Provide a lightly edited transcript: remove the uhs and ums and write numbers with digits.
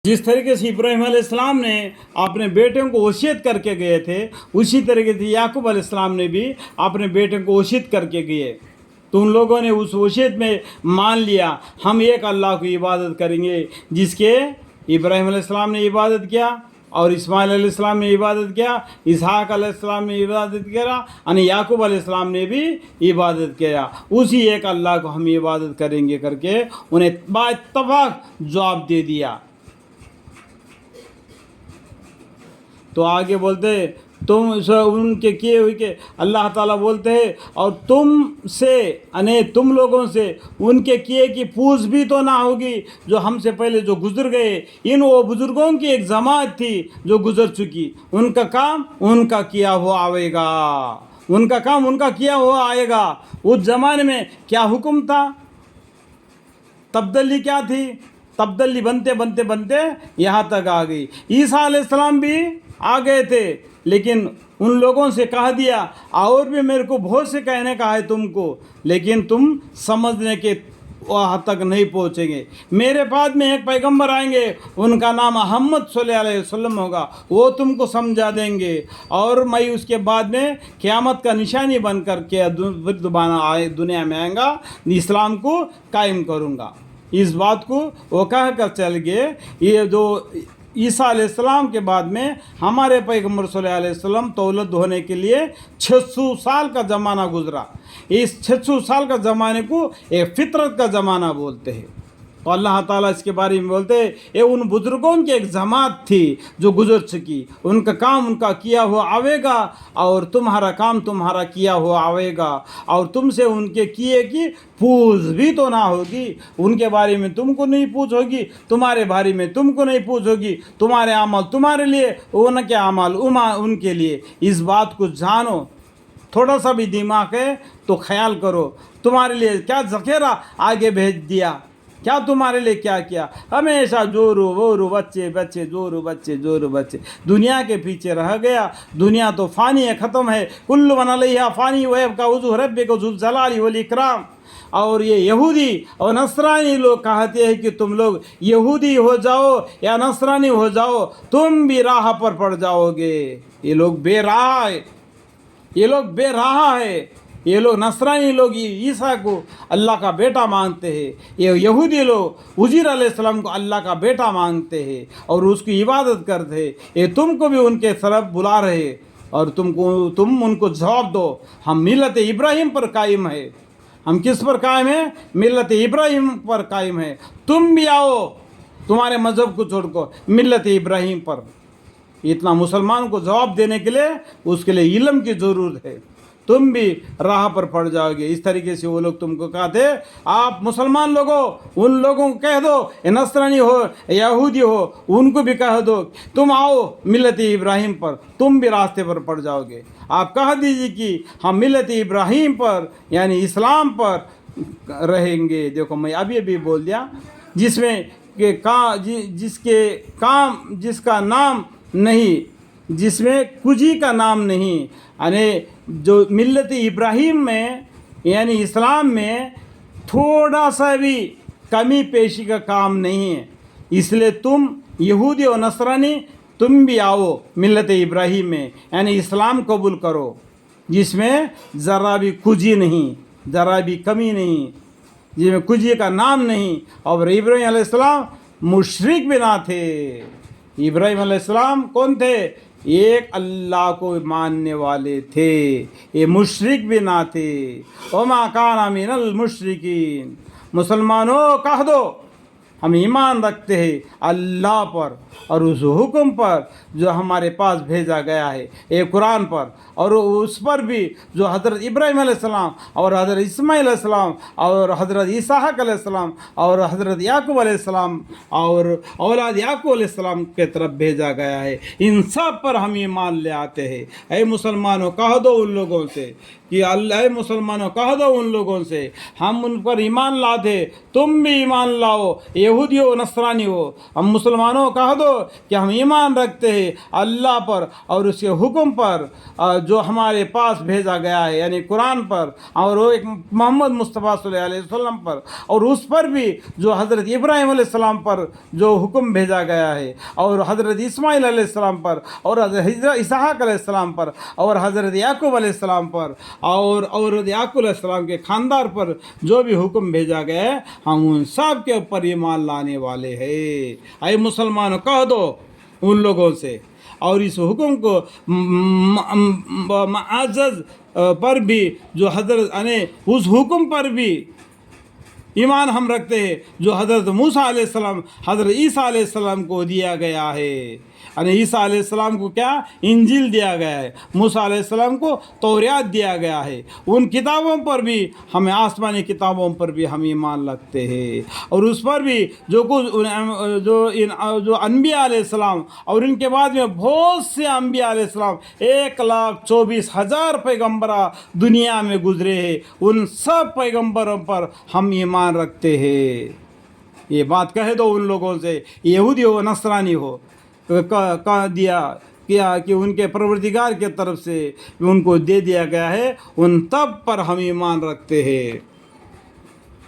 जिस तरीके से इब्राहिम अलैहिस्सलाम ने अपने बेटों को वसीयत करके गए थे, उसी तरीके से याकूब अलैहिस्सलाम ने भी अपने बेटों को वसीयत करके गए। तो उन लोगों ने उस वसीयत में मान लिया, हम एक अल्लाह की इबादत करेंगे, जिसके इब्राहिम अलैहिस्सलाम ने इबादत किया और इस्माइल अलैहिस्सलाम ने इबादत किया, इसहाक अलैहिस्सलाम ने इबादत किया और याकूब अलैहिस्सलाम ने भी इबादत किया। उसी एक अल्लाह को हम इबादत करेंगे करके उन्हें बाइत्तफाक जवाब दे दिया। तो आगे बोलते तुम उनके किए हुए के अल्लाह ताला बोलते हैं और तुम से अने तुम लोगों से उनके किए की पूछ भी तो ना होगी जो हमसे पहले जो गुजर गए। इन वो बुजुर्गों की एक जमात थी जो गुजर चुकी, उनका काम उनका किया हुआ आएगा, उनका काम उनका किया हुआ आएगा। उस ज़माने में क्या हुक्म था, तब्दीली क्या थी, तब्दीली बनते बनते बनते यहाँ तक आ गई। ईसा अलैहिस्सलाम भी आ गए थे, लेकिन उन लोगों से कह दिया और भी मेरे को बहुत से कहने का है तुमको, लेकिन तुम समझने के वहाँ तक नहीं पहुँचेंगे। मेरे बाद में एक पैगंबर आएंगे, उनका नाम मोहम्मद सल्लल्लाहु अलैहि वसल्लम होगा, वो तुमको समझा देंगे और मैं उसके बाद में क़यामत का निशानी बन कर के दोबारा आए दुनिया में आएगा, इस्लाम को कायम करूँगा। इस बात को वो कह कर चल गए। ये जो ईसा अलैहिस्सलाम के बाद में हमारे पैगंबर सल्लल्लाहु अलैहि वसल्लम तौलद होने के लिए 600 साल का ज़माना गुजरा। इस 600 साल का ज़माने को एक फितरत का ज़माना बोलते हैं। तो अल्लाह ताला इसके बारे में बोलते हैं ये उन बुज़ुर्गों की एक जमात थी जो गुजर चुकी, उनका काम उनका किया हुआ आवेगा और तुम्हारा काम तुम्हारा किया हुआ आवेगा, और तुमसे उनके किए की पूछ भी तो ना होगी। उनके बारे में तुमको नहीं पूछ होगी, तुम्हारे बारे में तुमको नहीं पूछ होगी, तुम्हारे अमल तुम्हारे लिए, उनके अमल उनके लिए। इस बात को जानो, थोड़ा सा भी दिमाग है तो ख्याल करो, तुम्हारे लिए क्या ज़ख़ीरा आगे भेज दिया, क्या तुम्हारे लिए क्या किया। हमेशा जोरू वोरू बच्चे बच्चे जोरू बच्चे जोरू बच्चे, दुनिया के पीछे रह गया। दुनिया तो फ़ानी है, ख़त्म है। कुल्लु मन अलैहा फ़ानी वयबका वजहु रब्बिका ज़ुल जलाली वल इकराम। और ये यहूदी और नसरानी लोग कहते हैं कि तुम लोग यहूदी हो जाओ या नसरानी हो जाओ, तुम भी राह पर पड़ जाओगे। ये लोग बेराह है, ये लोग बेराह है। ये लोग नसरानी लोग ईसा को अल्लाह का बेटा मानते हैं, ये यहूदी लोग उज़ैर अलैहिस्सलाम को अल्लाह का बेटा मानते हैं और उसकी इबादत करते हैं। ये तुमको भी उनके तरफ बुला रहे और तुम उनको जवाब दो, हम मिल्लत इब्राहिम पर कायम है। हम किस पर कायम है? मिल्लत इब्राहिम पर कायम है। तुम भी आओ, तुम्हारे मज़हब को छोड़ को मिल्लत इब्राहिम पर। इतना मुसलमान को जवाब देने के लिए उसके लिए इल्म की ज़रूरत है, तुम भी राह पर पड़ जाओगे। इस तरीके से वो लोग तुमको कहते, आप मुसलमान लोगों उन लोगों को कह दो, नसरानी हो यहूदी हो, उनको भी कह दो तुम आओ मिल्लत इब्राहिम पर, तुम भी रास्ते पर पड़ जाओगे। आप कह दीजिए कि हम मिल्लत इब्राहिम पर यानी इस्लाम पर रहेंगे। देखो मैं अभी बोल दिया, जिसमें जिसका नाम नहीं, जिसमें कुजी का नाम नहीं, यानी जो मिल्लत इब्राहिम में यानी इस्लाम में थोड़ा सा भी कमी पेशी का काम नहीं है। इसलिए तुम यहूदी और नसरानी तुम भी आओ मिल्लत इब्राहिम में यानी इस्लाम कबूल करो, जिसमें ज़रा भी कुजी नहीं, ज़रा भी कमी नहीं, जिसमें कुजी का नाम नहीं। और इब्राहिम अलैहिस्सलाम मुशरिक भी ना थे। इब्राहिम अलैहिस्सलाम कौन थे? एक अल्लाह को मानने वाले थे, ये मुशरिक भी ना थे। वमा काना मिनल मुशरिकीन। मुसलमानों कह दो हम ईमान रखते हैं अल्लाह पर और उस हुक्म पर जो हमारे पास भेजा गया है, ये कुरान पर, और उस पर भी जो हज़रत इब्राहिम अलैहिस्सलाम और हज़रत इस्माइल अलैहिस्सलाम और हज़रत इसहाक अलैहिस्सलाम और हज़रत याकूब अलैहिस्सलाम और औलाद याकूब अलैहिस्सलाम के तरफ भेजा गया है। इन सब पर हम ईमान ले आते हैं। ऐ मुसलमानों कह दो उन लोगों से کہ اللہ مسلمانوں کہہ دو ان لوگوں سے ہم ان پر ایمان لاتے، تم بھی ایمان لاؤ، یہودی ہو نصرانی ہو، ہم مسلمانوں کہہ دو کہ ہم ایمان رکھتے ہیں اللہ پر اور اس کے حکم پر جو ہمارے پاس بھیجا گیا ہے، یعنی قرآن پر، اور وہ ایک محمد مصطفیٰ صلی اللہ علیہ وسلم پر، اور اس پر بھی جو حضرت ابراہیم علیہ السلام پر جو حکم بھیجا گیا ہے، اور حضرت اسماعیل علیہ السلام پر، اور حضرت اسحاق علیہ السلام پر، اور حضرت یعقوب علیہ السلام پر، اور حضرت یعقوب علیہ السلام کے خاندان پر جو بھی حکم بھیجا گیا ہے، ہم ان سب کے اوپر ایمان لانے والے ہیں۔ اے مسلمانوں کہہ دو ان لوگوں سے، اور اس حکم کو معزز پر بھی جو حضرت یعنی اس حکم پر بھی ایمان ہم رکھتے ہیں جو حضرت موسیٰ علیہ السلام، حضرت عیسیٰ علیہ السلام کو دیا گیا ہے، یعنی عیسیٰ علیہ السلام کو کیا انجیل دیا گیا ہے، موسیٰ علیہ السلام کو توریات دیا گیا ہے، ان کتابوں پر بھی ہمیں، آسمانی کتابوں پر بھی ہم ایمان رکھتے ہیں، اور اس پر بھی جو کچھ جو انبیاء علیہ السلام اور ان کے بعد میں بہت سے انبیاء علیہ السلام 1,24,000 پیغمبرہ دنیا میں گزرے ہیں، ان سب پیغمبروں پر ہم ایمان رکھتے ہیں۔ یہ بات کہہ دو ان لوگوں سے، یہودی ہو نصرانی ہو، کہہ دیا کیا کہ ان کے پروردگار کی طرف سے ان کو دے دیا گیا ہے، ان تب پر ہم ایمان رکھتے ہیں۔